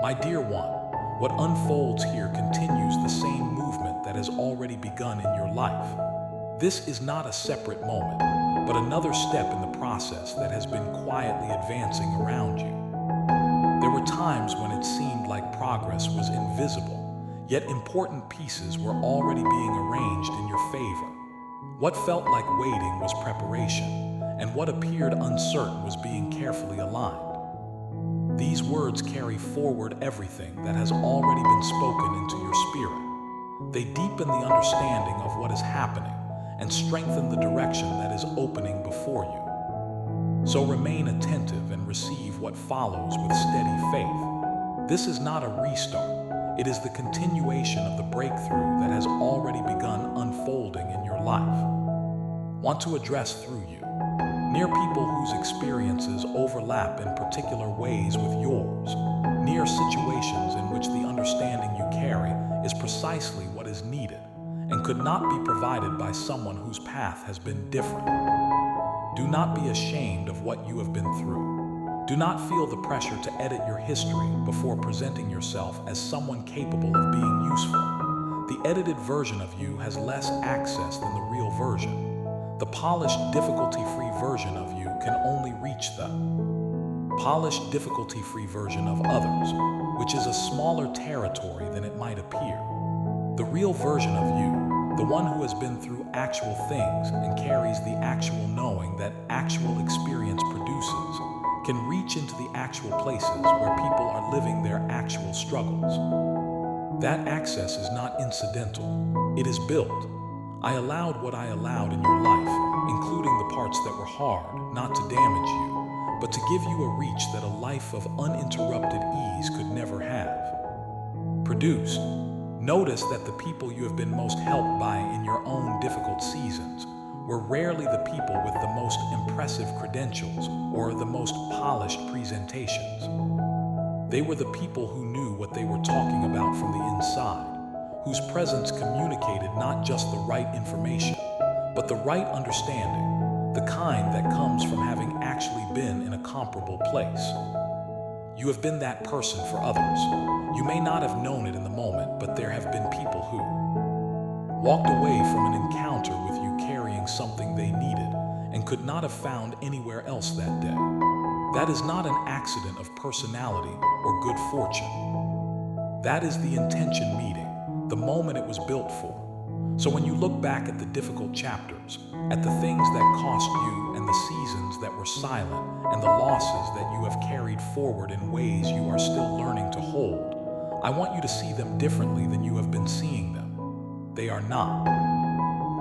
My dear one, what unfolds here continues the same movement that has already begun in your life. This is not a separate moment, but another step in the process that has been quietly advancing around you. There were times when it seemed like progress was invisible, yet important pieces were already being arranged in your favor. What felt like waiting was preparation, and what appeared uncertain was being carefully aligned. These words carry forward everything that has already been spoken into your spirit. They deepen the understanding of what is happening and strengthen the direction that is opening before you. So remain attentive and receive what follows with steady faith. This is not a restart. It is the continuation of the breakthrough that has already begun unfolding in your life. Want to address through you, near people whose experiences overlap in particular ways with yours, near situations in which the understanding you carry is precisely what is needed and could not be provided by someone whose path has been different. Do not be ashamed of what you have been through. Do not feel the pressure to edit your history before presenting yourself as someone capable of being useful. The edited version of you has less access than the real version. The polished, difficulty-free version of you can only reach the polished, difficulty-free version of others, which is a smaller territory than it might appear. The real version of you, the one who has been through actual things and carries the actual knowing that actual experience produces, can reach into the actual places where people are living their actual struggles. That access is not incidental, it is built. I allowed what I allowed in your life, including the parts that were hard, not to damage you, but to give you a reach that a life of uninterrupted ease could never have produced. Notice that the people you have been most helped by in your own difficult seasons were rarely the people with the most impressive credentials or the most polished presentations. They were the people who knew what they were talking about from the inside, whose presence communicated not just the right information, but the right understanding, the kind that comes from having actually been in a comparable place. You have been that person for others. You may not have known it in the moment, but there have been people who walked away from an encounter with you carrying something they needed and could not have found anywhere else that day. That is not an accident of personality or good fortune. That is the intention meeting, the moment it was built for. So when you look back at the difficult chapters, at the things that cost you and the seasons that were silent and the losses that you have carried forward in ways you are still learning to hold, I want you to see them differently than you have been seeing them. They are not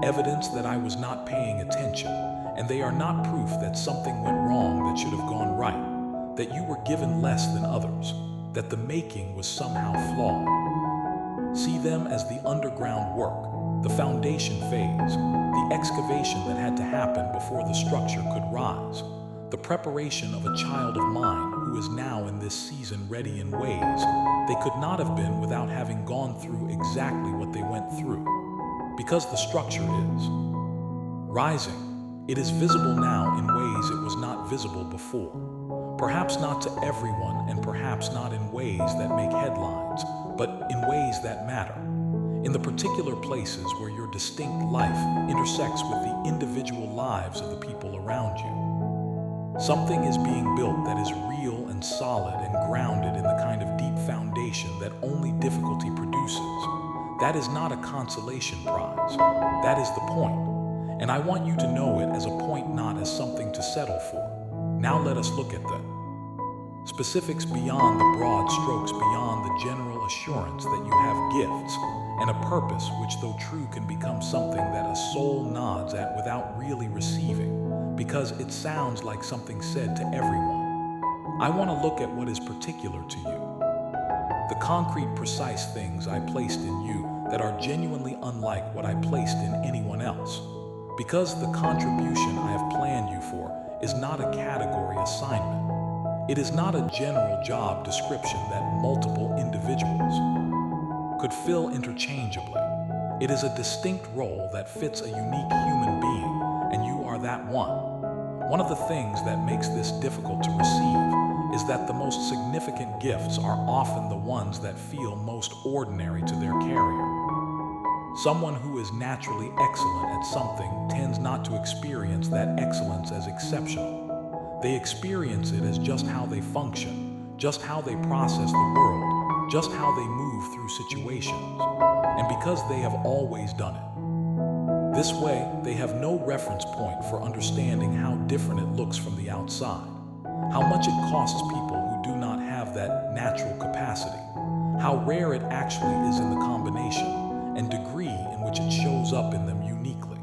evidence that I was not paying attention, and they are not proof that something went wrong that should have gone right, that you were given less than others, that the making was somehow flawed. See them as the underground work, the foundation phase, the excavation that had to happen before the structure could rise, the preparation of a child of mine who is now in this season ready in ways they could not have been without having gone through exactly what they went through. Because the structure is rising, it is visible now in ways it was not visible before. Perhaps not to everyone, and perhaps not in ways that make headlines, but in ways that matter. In the particular places where your distinct life intersects with the individual lives of the people around you. Something is being built that is real and solid and grounded in the kind of deep foundation that only difficulty produces. That is not a consolation prize. That is the point. And I want you to know it as a point, not as something to settle for. Now let us look at the specifics beyond the broad strokes, beyond the general assurance that you have gifts and a purpose which, though true, can become something that a soul nods at without really receiving, because it sounds like something said to everyone. I want to look at what is particular to you, the concrete, precise things I placed in you that are genuinely unlike what I placed in anyone else, because the contribution I have planned you for is not a category assignment. It is not a general job description that multiple individuals could fill interchangeably. It is a distinct role that fits a unique human being, and you are that one. One of the things that makes this difficult to receive is that the most significant gifts are often the ones that feel most ordinary to their carrier. Someone who is naturally excellent at something tends not to experience that excellence as exceptional. They experience it as just how they function, just how they process the world, just how they move through situations, and because they have always done it. This way, they have no reference point for understanding how different it looks from the outside, how much it costs people who do not have that natural capacity, how rare it actually is in the combination, and degree in which it shows up in them uniquely.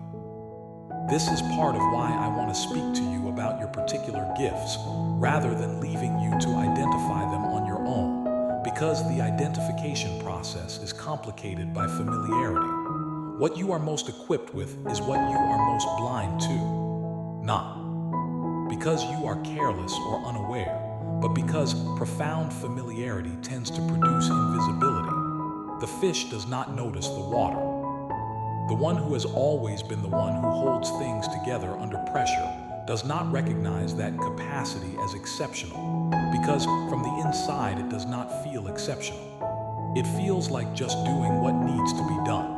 This is part of why I want to speak to you about your particular gifts, rather than leaving you to identify them on your own, because the identification process is complicated by familiarity. What you are most equipped with is what you are most blind to. Not because you are careless or unaware, but because profound familiarity tends to produce invisibility. The fish does not notice the water. The one who has always been the one who holds things together under pressure does not recognize that capacity as exceptional, because from the inside it does not feel exceptional. It feels like just doing what needs to be done.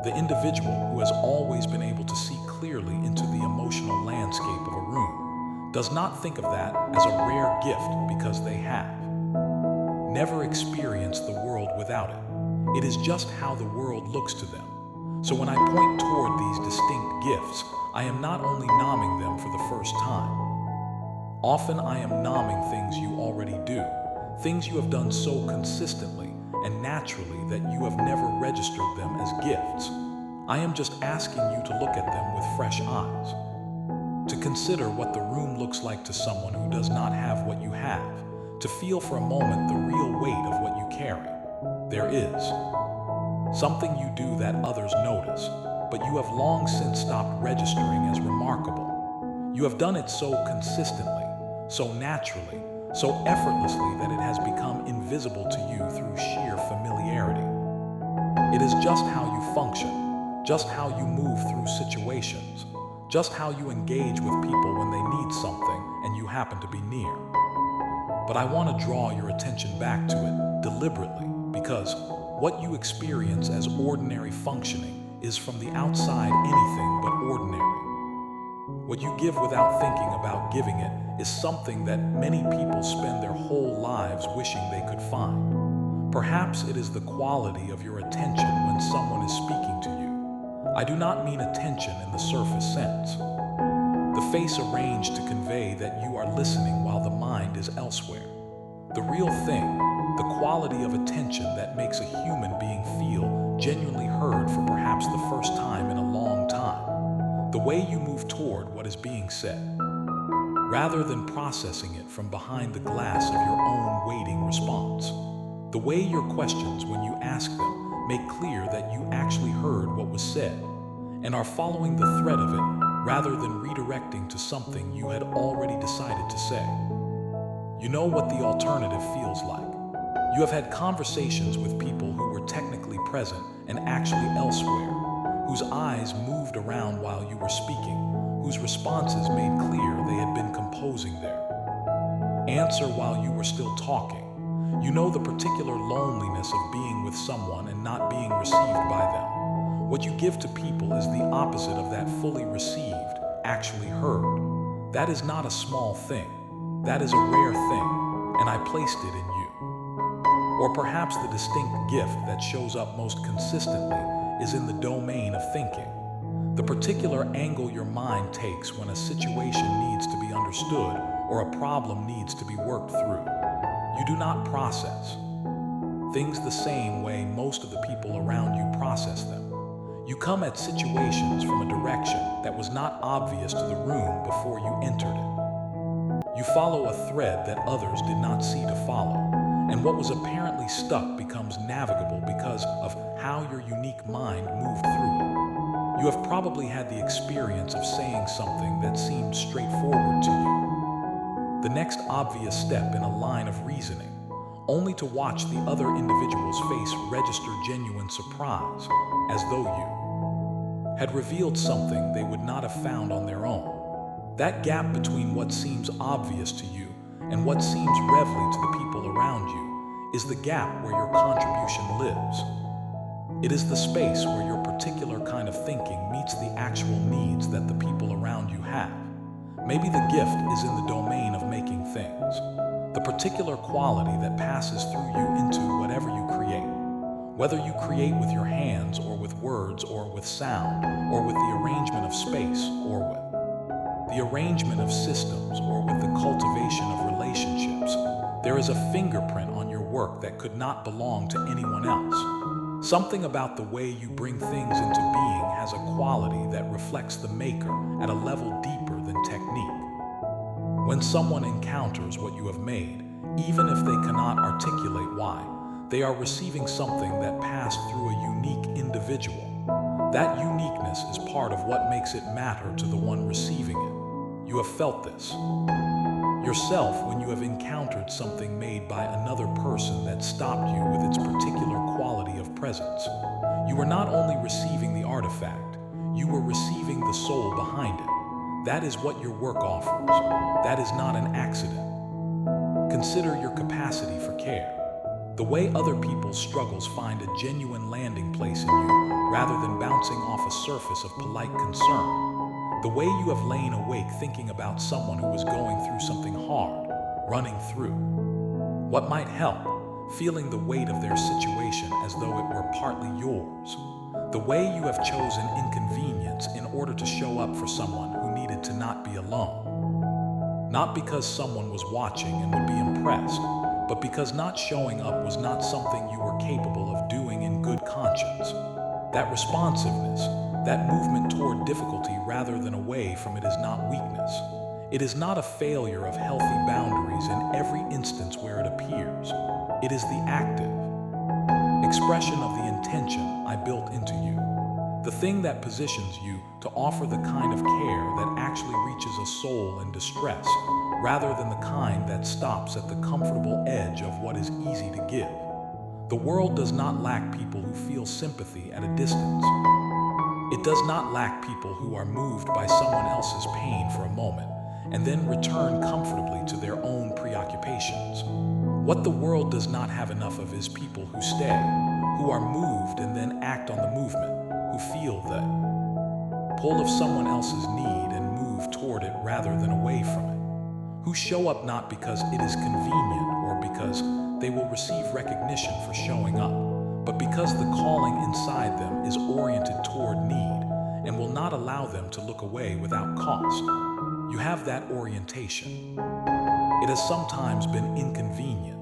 The individual who has always been able to see clearly into the emotional landscape of a room does not think of that as a rare gift because they have never experienced the world without it. It is just how the world looks to them. So when I point toward these distinct gifts, I am not only nomming them for the first time. Often I am nomming things you already do, things you have done so consistently and naturally that you have never registered them as gifts. I am just asking you to look at them with fresh eyes, to consider what the room looks like to someone who does not have what you have, to feel for a moment the real weight of what you carry. There is something you do that others notice, but you have long since stopped registering as remarkable. You have done it so consistently, so naturally, so effortlessly that it has become invisible to you through sheer familiarity. It is just how you function, just how you move through situations, just how you engage with people when they need something and you happen to be near. But I want to draw your attention back to it deliberately, because what you experience as ordinary functioning is from the outside anything but ordinary. What you give without thinking about giving it is something that many people spend their whole lives wishing they could find. Perhaps it is the quality of your attention when someone is speaking to you. I do not mean attention in the surface sense. The face arranged to convey that you are listening while the mind is elsewhere. The real thing, the quality of attention that makes a human being feel genuinely heard for perhaps the first time in a long time. The way you move toward what is being said, rather than processing it from behind the glass of your own waiting response. The way your questions, when you ask them, make clear that you actually heard what was said and are following the thread of it rather than redirecting to something you had already decided to say. You know what the alternative feels like. You have had conversations with people who were technically present and actually elsewhere, whose eyes moved around while you were speaking, whose responses made clear they had been composing their answer while you were still talking. You know the particular loneliness of being with someone and not being received by them. What you give to people is the opposite of that fully received, actually heard. That is not a small thing. That is a rare thing, and I placed it in you. Or perhaps the distinct gift that shows up most consistently is in the domain of thinking. The particular angle your mind takes when a situation needs to be understood or a problem needs to be worked through. You do not process things the same way most of the people around you process them. You come at situations from a direction that was not obvious to the room before you entered it. You follow a thread that others did not see to follow, and what was apparently stuck becomes navigable because of how your unique mind moved through it. You have probably had the experience of saying something that seemed straightforward to you, the next obvious step in a line of reasoning, only to watch the other individual's face register genuine surprise, as though you had revealed something they would not have found on their own. That gap between what seems obvious to you and what seems reveling to the people around you is the gap where your contribution lives. It is the space where your particular kind of thinking meets the actual needs that the people around you have. Maybe the gift is in the domain of making things, the particular quality that passes through you into whatever you create. Whether you create with your hands or with words or with sound or with the arrangement of space or with the arrangement of systems or with the cultivation of relationships, there is a fingerprint on your work that could not belong to anyone else. Something about the way you bring things into being has a quality that reflects the maker at a level deeper than technique. When someone encounters what you have made, even if they cannot articulate why, they are receiving something that passed through a unique individual. That uniqueness is part of what makes it matter to the one receiving it. You have felt this yourself when you have encountered something made by another person that stopped you with its particular quality of presence. You were not only receiving the artifact, you were receiving the soul behind it. That is what your work offers. That is not an accident. Consider your capacity for care. The way other people's struggles find a genuine landing place in you rather than bouncing off a surface of polite concern. The way you have lain awake thinking about someone who is going through something hard, running through what might help, feeling the weight of their situation as though it were partly yours. The way you have chosen inconvenience in order to show up for someone who needed to not be alone. Not because someone was watching and would be impressed, but because not showing up was not something you were capable of doing in good conscience. That responsiveness, that movement toward difficulty rather than away from it is not weakness. It is not a failure of healthy boundaries in every instance where it appears. It is the active expression of the intention I built into you. The thing that positions you to offer the kind of care that actually reaches a soul in distress, rather than the kind that stops at the comfortable edge of what is easy to give. The world does not lack people who feel sympathy at a distance. It does not lack people who are moved by someone else's pain for a moment and then return comfortably to their own preoccupations. What the world does not have enough of is people who stay, who are moved and then act on the movement, who feel the pull of someone else's need and move toward it rather than away from it, who show up not because it is convenient or because they will receive recognition for showing up, but because the calling inside them is oriented toward need and will not allow them to look away without cost. You have that orientation. It has sometimes been inconvenient.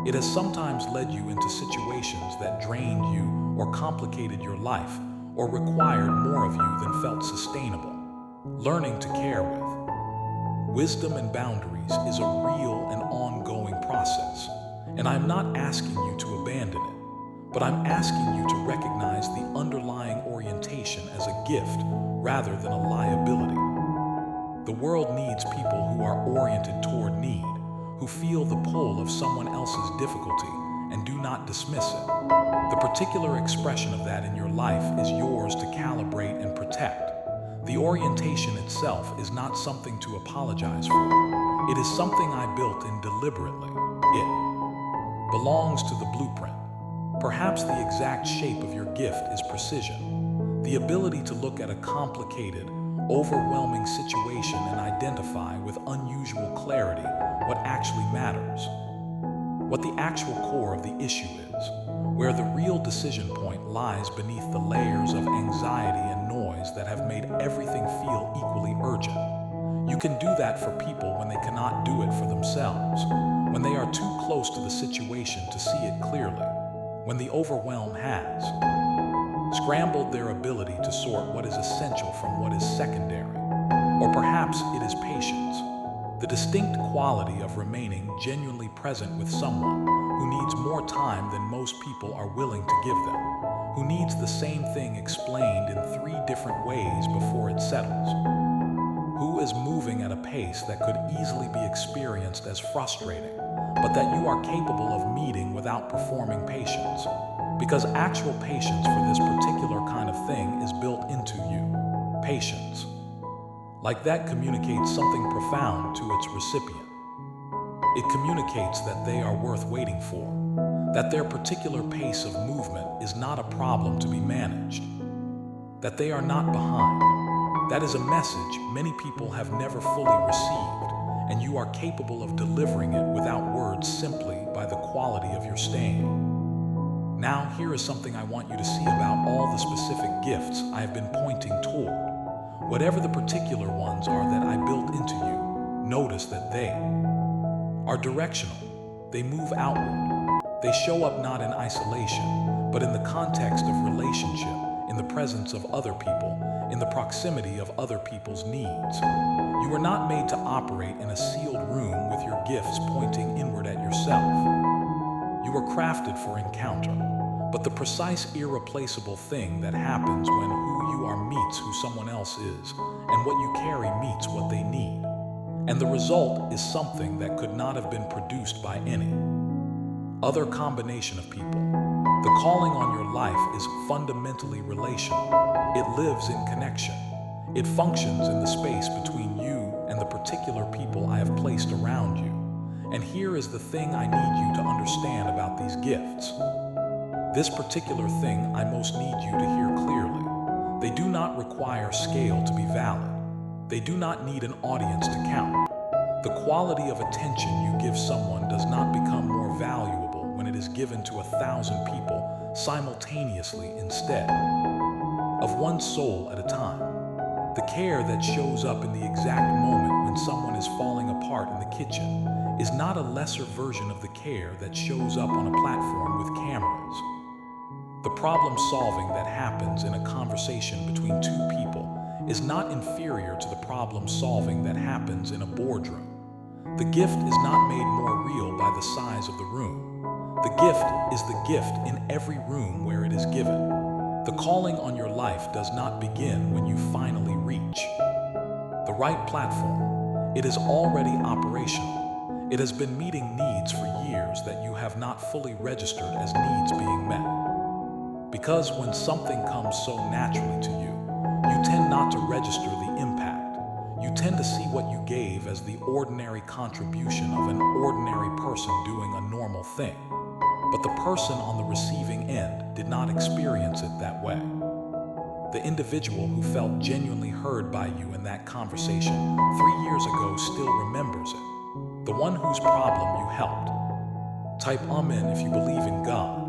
It has sometimes led you into situations that drained you or complicated your life or required more of you than felt sustainable. Learning to care with wisdom and boundaries is a real and ongoing process, and I'm not asking you to abandon it. But I'm asking you to recognize the underlying orientation as a gift rather than a liability. The world needs people who are oriented toward need, who feel the pull of someone else's difficulty and do not dismiss it. The particular expression of that in your life is yours to calibrate and protect. The orientation itself is not something to apologize for. It is something I built in deliberately. It belongs to the blueprint. Perhaps the exact shape of your gift is precision, the ability to look at a complicated, overwhelming situation and identify with unusual clarity what actually matters, what the actual core of the issue is, where the real decision point lies beneath the layers of anxiety and noise that have made everything feel equally urgent. You can do that for people when they cannot do it for themselves, when they are too close to the situation to see it clearly, when the overwhelm has scrambled their ability to sort what is essential from what is secondary. Or perhaps it is patience, the distinct quality of remaining genuinely present with someone who needs more time than most people are willing to give them, who needs the same thing explained in 3 different ways before it settles, who is moving at a pace that could easily be experienced as frustrating, but that you are capable of meeting without performing patience, because actual patience for this particular kind of thing is built into you. Patience, like that, communicates something profound to its recipient. It communicates that they are worth waiting for, that their particular pace of movement is not a problem to be managed, that they are not behind. That is a message many people have never fully received, and you are capable of delivering it without words simply by the quality of your staying. Now, here is something I want you to see about all the specific gifts I have been pointing toward. Whatever the particular ones are that I built into you, notice that they are directional. They move outward. They show up not in isolation, but in the context of relationship, in the presence of other people, in the proximity of other people's needs. You were not made to operate in a sealed room with your gifts pointing inward at yourself. You were crafted for encounter, but the precise irreplaceable thing that happens when who you are meets who someone else is, and what you carry meets what they need. And the result is something that could not have been produced by any other combination of people. The calling on your life is fundamentally relational. It lives in connection. It functions in the space between you and the particular people I have placed around you. And here is the thing I need you to understand about these gifts. This particular thing I most need you to hear clearly. They do not require scale to be valid. They do not need an audience to count. The quality of attention you give someone does not become more valuable when it is given to 1,000 people simultaneously instead of one soul at a time. The care that shows up in the exact moment when someone is falling apart in the kitchen is not a lesser version of the care that shows up on a platform with cameras. The problem solving that happens in a conversation between two people is not inferior to the problem solving that happens in a boardroom. The gift is not made more real by the size of the room. The gift is the gift in every room where it is given. The calling on your life does not begin when you finally reach the right platform. It is already operational. It has been meeting needs for years that you have not fully registered as needs being met. Because when something comes so naturally to you, you tend not to register the impact. You tend to see what you gave as the ordinary contribution of an ordinary person doing a normal thing. But the person on the receiving end did not experience it that way. The individual who felt genuinely heard by you in that conversation 3 years ago still remembers it. The one whose problem you helped. Type Amen if you believe in God.